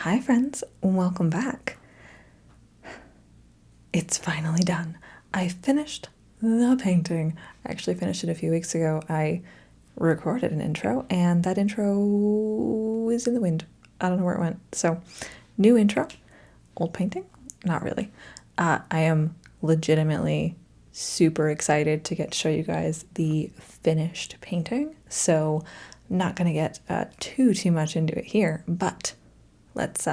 Hi friends, welcome back. It's finally done. I finished the painting. I actually finished it a few weeks ago. I recorded an intro and that intro is in the wind. I don't know where it went. So, new intro, old painting? Not really. I am legitimately super excited to get to show you guys the finished painting. So, I'm not going to get too much into it here, but let's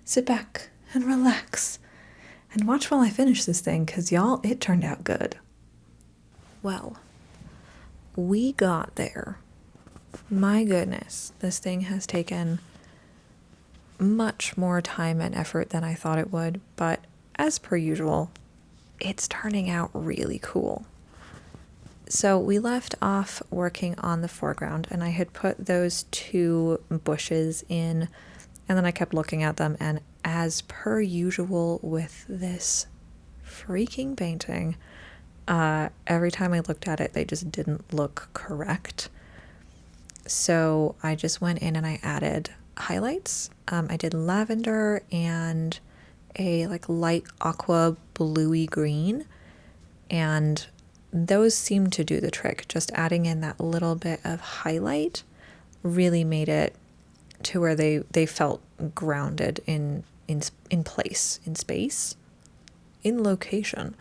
sit back and relax and watch while I finish this thing, because y'all, it turned out good. Well, we got there. My goodness, this thing has taken much more time and effort than I thought it would, but as per usual, it's turning out really cool. So we left off working on the foreground, and I had put those two bushes in, and then I kept looking at them, and as per usual with this freaking painting, every time I looked at it, they just didn't look correct. So I just went in and I added highlights. I did lavender and a light aqua bluey green, and those seemed to do the trick. Just adding in that little bit of highlight really made it to where they felt grounded in place, in space, in location.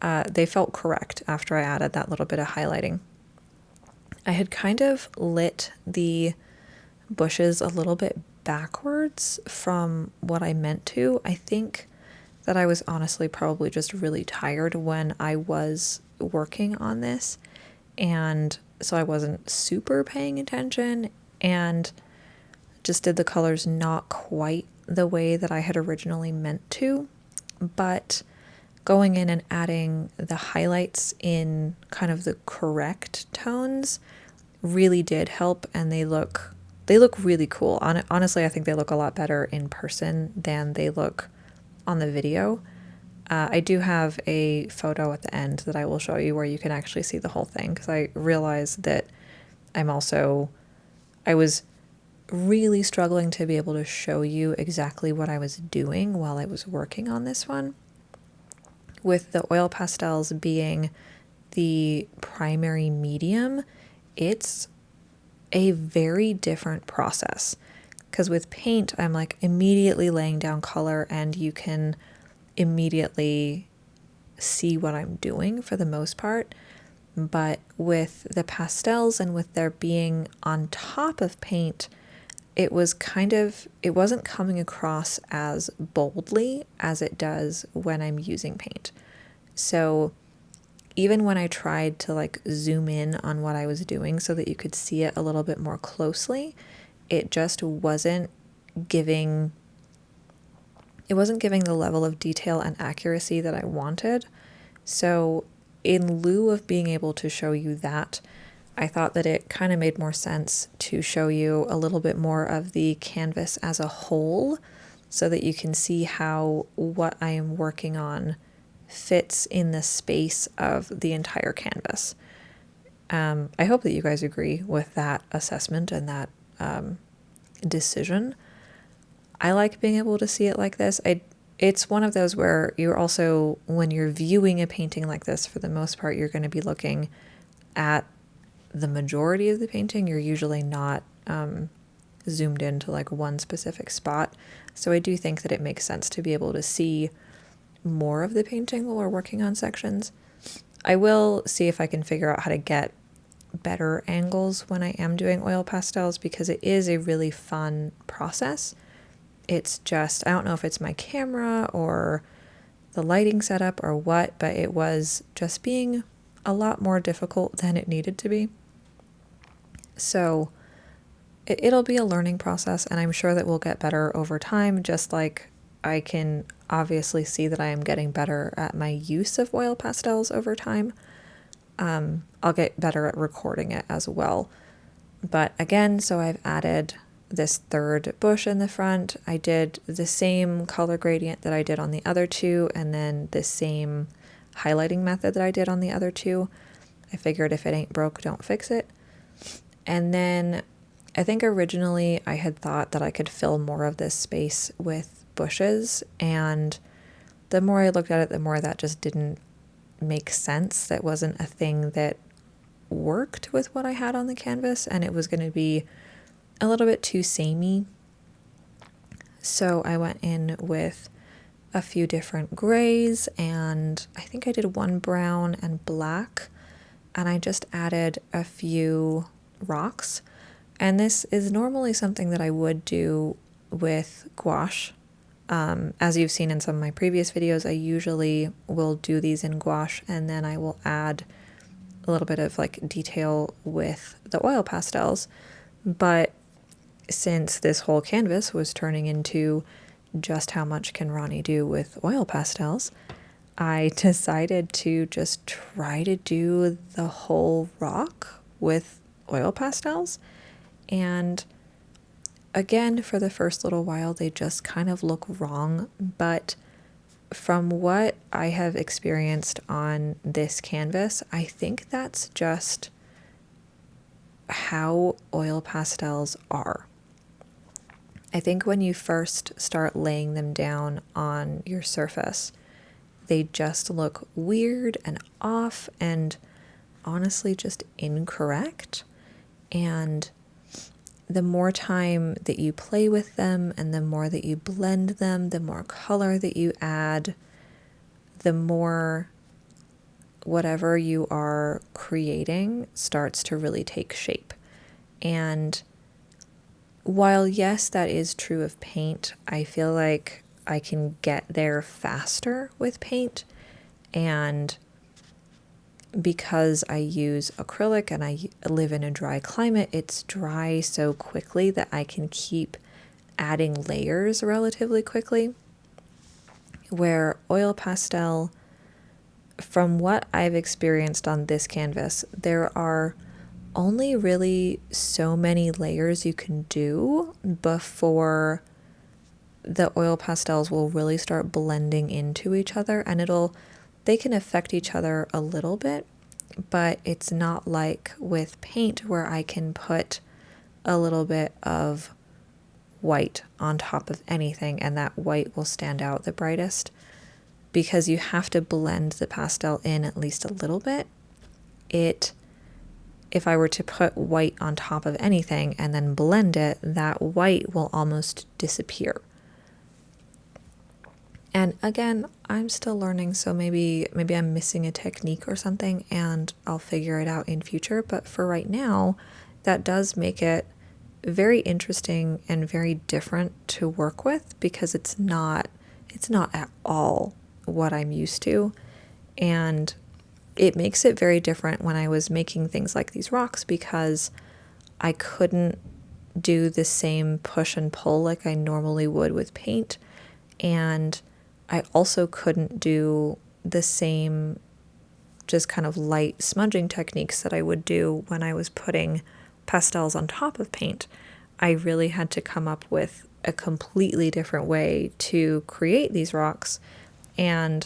They felt correct after I added that little bit of highlighting. I had kind of lit the bushes a little bit backwards from what I meant to. I think that I was honestly probably just really tired when I was working on this, and so I wasn't super paying attention and just did the colors not quite the way that I had originally meant to. But going in and adding the highlights in kind of the correct tones really did help, and they look really cool. Honestly, I think they look a lot better in person than they look on the video. I do have a photo at the end that I will show you where you can actually see the whole thing, because I realized that I was really struggling to be able to show you exactly what I was doing while I was working on this one. With the oil pastels being the primary medium, it's a very different process, because with paint, I'm immediately laying down color and you can immediately see what I'm doing for the most part. But with the pastels and with their being on top of paint, it wasn't coming across as boldly as it does when I'm using paint. So even when I tried to zoom in on what I was doing so that you could see it a little bit more closely, it just wasn't giving the level of detail and accuracy that I wanted. So in lieu of being able to show you that, I thought that it kind of made more sense to show you a little bit more of the canvas as a whole, so that you can see how what I am working on fits in the space of the entire canvas. I hope that you guys agree with that assessment and that decision. I like being able to see it like this. It's one of those where you're also, when you're viewing a painting like this, for the most part, you're going to be looking at the majority of the painting. You're usually not zoomed into one specific spot. So I do think that it makes sense to be able to see more of the painting while we're working on sections. I will see if I can figure out how to get better angles when I am doing oil pastels, because it is a really fun process. It's just, I don't know if it's my camera or the lighting setup or what, but it was just being a lot more difficult than it needed to be. So it'll be a learning process, and I'm sure that we'll get better over time, just like I can obviously see that I am getting better at my use of oil pastels over time. I'll get better at recording it as well. But again, so I've added this third bush in the front. I did the same color gradient that I did on the other two, and then the same highlighting method that I did on the other two. I figured if it ain't broke, don't fix it. And then I think originally I had thought that I could fill more of this space with bushes, and the more I looked at it, the more that just didn't make sense. That wasn't a thing that worked with what I had on the canvas, and it was going to be a little bit too samey. So I went in with a few different grays, and I think I did one brown and black, and I just added a few rocks. And this is normally something that I would do with gouache. As you've seen in some of my previous videos, I usually will do these in gouache, and then I will add a little bit of like detail with the oil pastels. But since this whole canvas was turning into just how much can Rani do with oil pastels, I decided to just try to do the whole rock with oil pastels. And again, for the first little while, they just kind of look wrong. But from what I have experienced on this canvas, I think that's just how oil pastels are. I think when you first start laying them down on your surface, they just look weird and off and honestly just incorrect. And the more time that you play with them and the more that you blend them, the more color that you add, the more whatever you are creating starts to really take shape. And while yes, that is true of paint, I feel like I can get there faster with paint. And because I use acrylic and I live in a dry climate, it's dry so quickly that I can keep adding layers relatively quickly. Where oil pastel, from what I've experienced on this canvas, there are only really so many layers you can do before the oil pastels will really start blending into each other, and they can affect each other a little bit, but it's not like with paint where I can put a little bit of white on top of anything and that white will stand out the brightest, because you have to blend the pastel in at least a little bit. If I were to put white on top of anything and then blend it, that white will almost disappear. And again, I'm still learning, so maybe I'm missing a technique or something and I'll figure it out in future. But for right now, that does make it very interesting and very different to work with, because it's not at all what I'm used to. And it makes it very different when I was making things like these rocks, because I couldn't do the same push and pull like I normally would with paint. And I also couldn't do the same just kind of light smudging techniques that I would do when I was putting pastels on top of paint. I really had to come up with a completely different way to create these rocks. And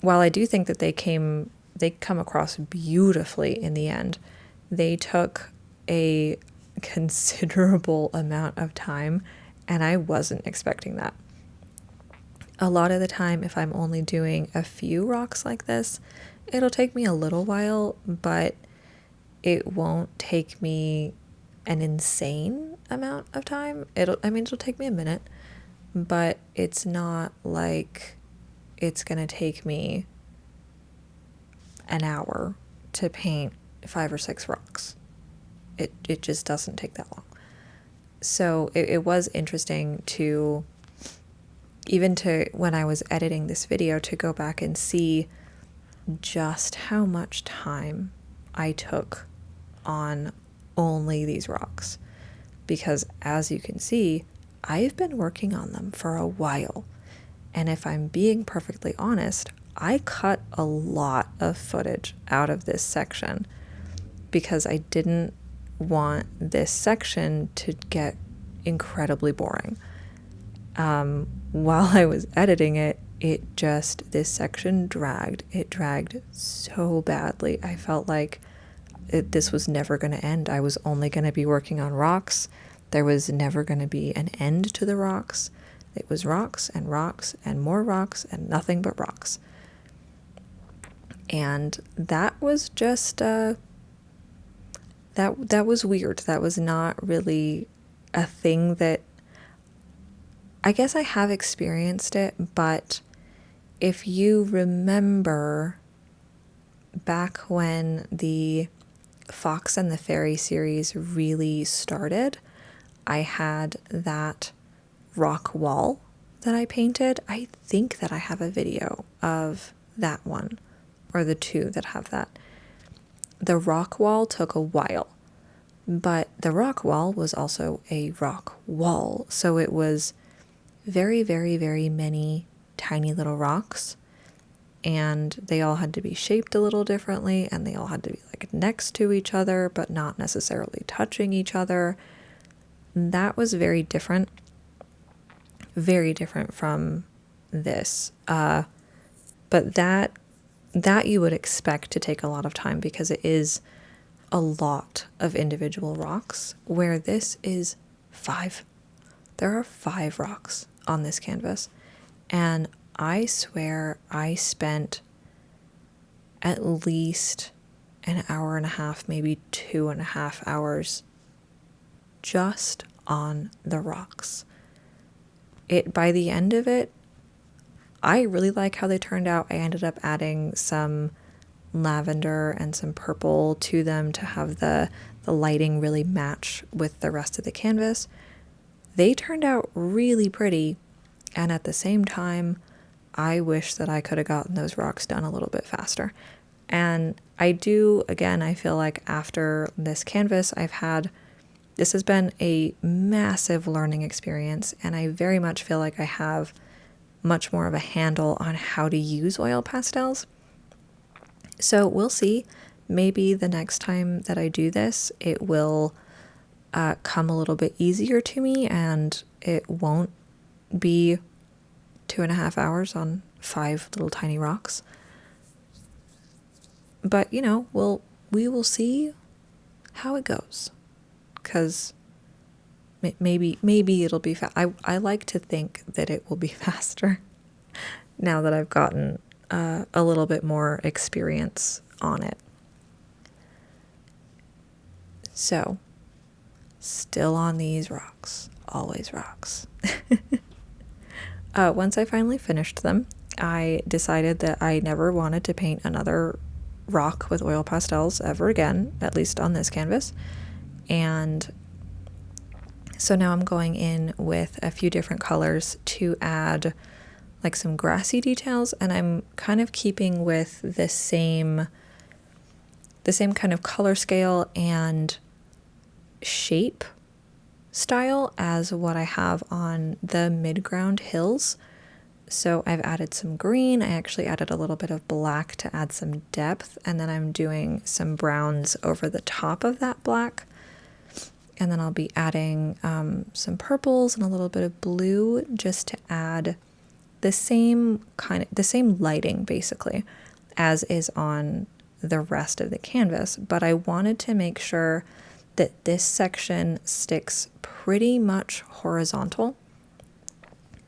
while I do think that they come across beautifully in the end, they took a considerable amount of time, and I wasn't expecting that. A lot of the time, if I'm only doing a few rocks like this, it'll take me a little while, but it won't take me an insane amount of time. It'll take me a minute, but it's not like it's gonna take me an hour to paint 5 or 6 rocks. It just doesn't take that long. So it was interesting to, even to when I was editing this video, to go back and see just how much time I took on only these rocks. Because as you can see, I've been working on them for a while. And if I'm being perfectly honest, I cut a lot of footage out of this section because I didn't want this section to get incredibly boring. While I was editing it, this section dragged. It dragged so badly. I felt like this was never going to end. I was only going to be working on rocks. There was never going to be an end to the rocks. It was rocks and more rocks and nothing but rocks. And that was just, that was weird. That was not really a thing that, I guess I have experienced it, but if you remember back when the Fox and the Fairy series really started, I had that rock wall that I painted. I think that I have a video of that one, or the two that have that. The rock wall took a while, but the rock wall was also a rock wall. So it was very, very, very many tiny little rocks, and they all had to be shaped a little differently, and they all had to be like next to each other, but not necessarily touching each other. That was very different from this. But that you would expect to take a lot of time because it is a lot of individual rocks, where this is 5. There are 5 rocks on this canvas, and I swear I spent at least an hour and a half, maybe 2.5 hours just on the rocks. By the end of it, I really like how they turned out. I ended up adding some lavender and some purple to them to have the lighting really match with the rest of the canvas. They turned out really pretty, and at the same time, I wish that I could have gotten those rocks done a little bit faster. And I do, again, I feel like after this canvas, this has been a massive learning experience, and I very much feel like I have much more of a handle on how to use oil pastels. So we'll see. Maybe the next time that I do this, it will come a little bit easier to me, and it won't be 2.5 hours on 5 little tiny rocks. But, we will see how it goes. Because maybe it'll be fast. I like to think that it will be faster now that I've gotten a little bit more experience on it. So, still on these rocks. Always rocks. Once I finally finished them, I decided that I never wanted to paint another rock with oil pastels ever again, at least on this canvas. And so now I'm going in with a few different colors to add like some grassy details, and I'm kind of keeping with the same kind of color scale and shape style as what I have on the midground hills. So I've added some green. I actually added a little bit of black to add some depth, and then I'm doing some browns over the top of that black. And then I'll be adding some purples and a little bit of blue just to add the same lighting basically as is on the rest of the canvas. But I wanted to make sure that this section sticks pretty much horizontal.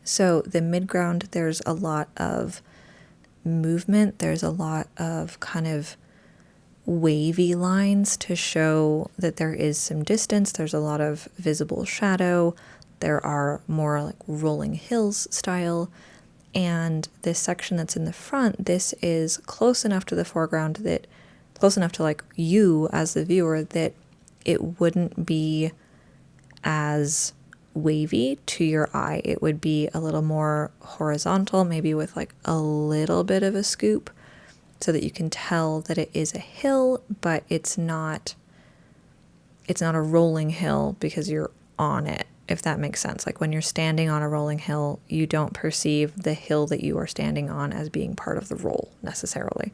So the midground, there's a lot of movement. There's a lot of kind of wavy lines to show that there is some distance. There's a lot of visible shadow. There are more like rolling hills style. And this section that's in the front, this is close enough to the foreground, that close enough to like you as the viewer, that it wouldn't be as wavy to your eye. It would be a little more horizontal, maybe with like a little bit of a scoop, so that you can tell that it is a hill, but it's not a rolling hill because you're on it, if that makes sense. Like when you're standing on a rolling hill, you don't perceive the hill that you are standing on as being part of the roll necessarily.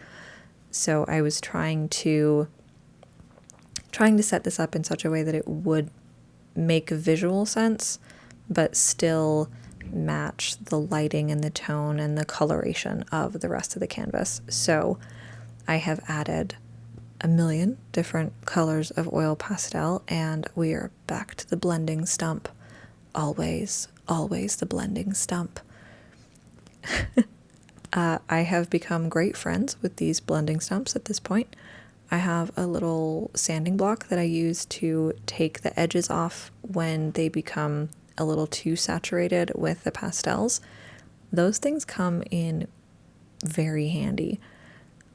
So I was trying to set this up in such a way that it would make visual sense, but still match the lighting and the tone and the coloration of the rest of the canvas. So I have added a million different colors of oil pastel, and we are back to the blending stump. Always, always the blending stump. I have become great friends with these blending stumps at this point. I have a little sanding block that I use to take the edges off when they become a little too saturated with the pastels. Those things come in very handy.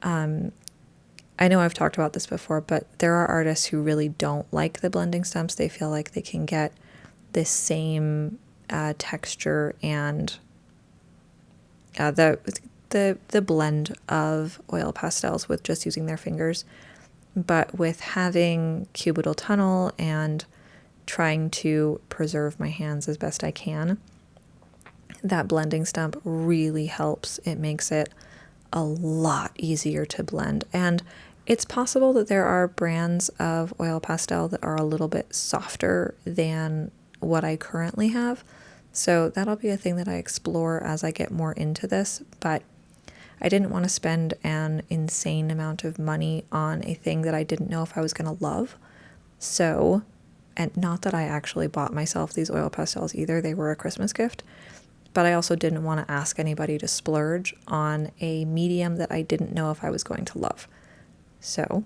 I know I've talked about this before, but there are artists who really don't like the blending stumps. They feel like they can get this same texture and the blend of oil pastels with just using their fingers. But with having cubital tunnel and trying to preserve my hands as best I can, that blending stump really helps. It makes it a lot easier to blend. And it's possible that there are brands of oil pastel that are a little bit softer than what I currently have. So that'll be a thing that I explore as I get more into this. But I didn't want to spend an insane amount of money on a thing that I didn't know if I was going to love. So, and not that I actually bought myself these oil pastels either, they were a Christmas gift, but I also didn't want to ask anybody to splurge on a medium that I didn't know if I was going to love. So,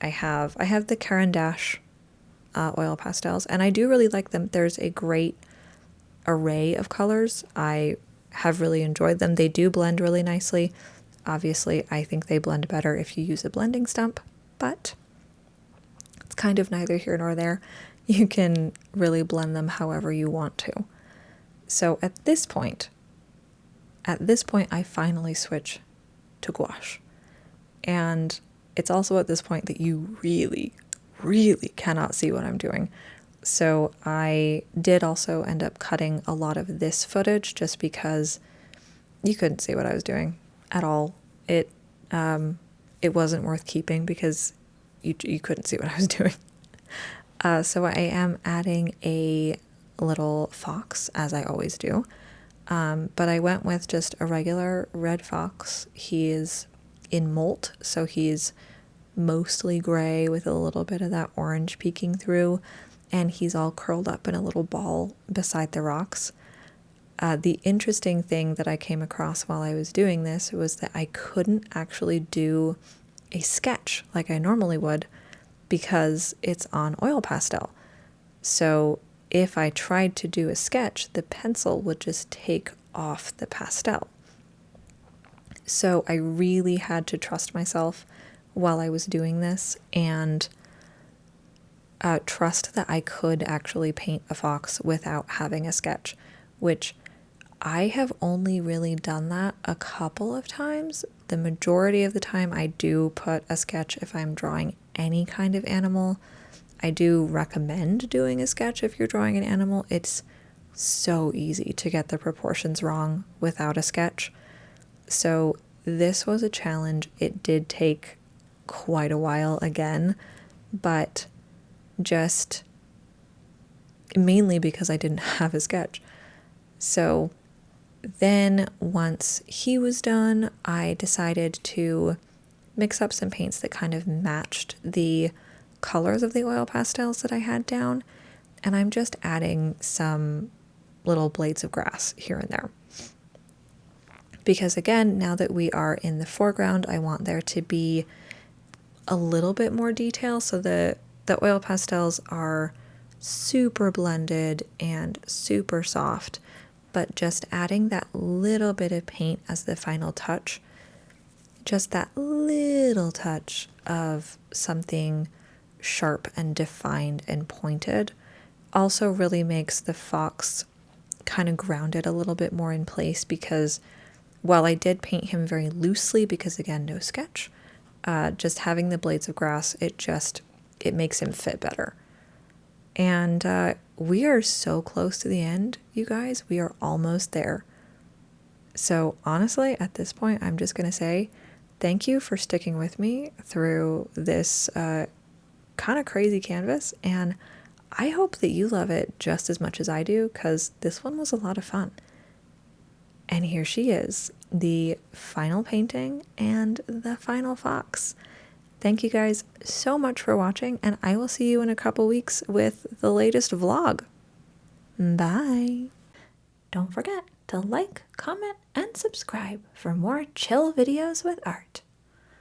I have the Caran d'Ache oil pastels, and I do really like them. There's a great array of colors. I have really enjoyed them. They do blend really nicely. Obviously, I think they blend better if you use a blending stump, but it's kind of neither here nor there. You can really blend them however you want to. So at this point, I finally switch to gouache. And it's also at this point that you really, really cannot see what I'm doing. So I did also end up cutting a lot of this footage just because you couldn't see what I was doing at all. It wasn't worth keeping because you couldn't see what I was doing. So I am adding a little fox, as I always do. But I went with just a regular red fox. He is in molt, so he's mostly gray with a little bit of that orange peeking through, and he's all curled up in a little ball beside the rocks. The interesting thing that I came across while I was doing this was that I couldn't actually do a sketch like I normally would because it's on oil pastel. So if I tried to do a sketch, the pencil would just take off the pastel. So I really had to trust myself while I was doing this and trust that I could actually paint a fox without having a sketch, which I have only really done that a couple of times. The majority of the time I do put a sketch if I'm drawing any kind of animal. I do recommend doing a sketch if you're drawing an animal. It's so easy to get the proportions wrong without a sketch. So this was a challenge. It did take quite a while again, but just mainly because I didn't have a sketch. So then once he was done, I decided to mix up some paints that kind of matched the colors of the oil pastels that I had down, and I'm just adding some little blades of grass here and there. Because again, now that we are in the foreground, I want there to be a little bit more detail, so the oil pastels are super blended and super soft, but just adding that little bit of paint as the final touch, just that little touch of something sharp and defined and pointed, also really makes the fox kind of grounded a little bit more in place, because while I did paint him very loosely, because again, no sketch, just having the blades of grass, it makes him fit better. And we are so close to the end, you guys. We are almost there. So honestly, at this point, I'm just going to say thank you for sticking with me through this kind of crazy canvas. And I hope that you love it just as much as I do, because this one was a lot of fun. And here she is, the final painting and the final fox. Thank you guys so much for watching, and I will see you in a couple weeks with the latest vlog. Bye! Don't forget to like, comment, and subscribe for more chill videos with art.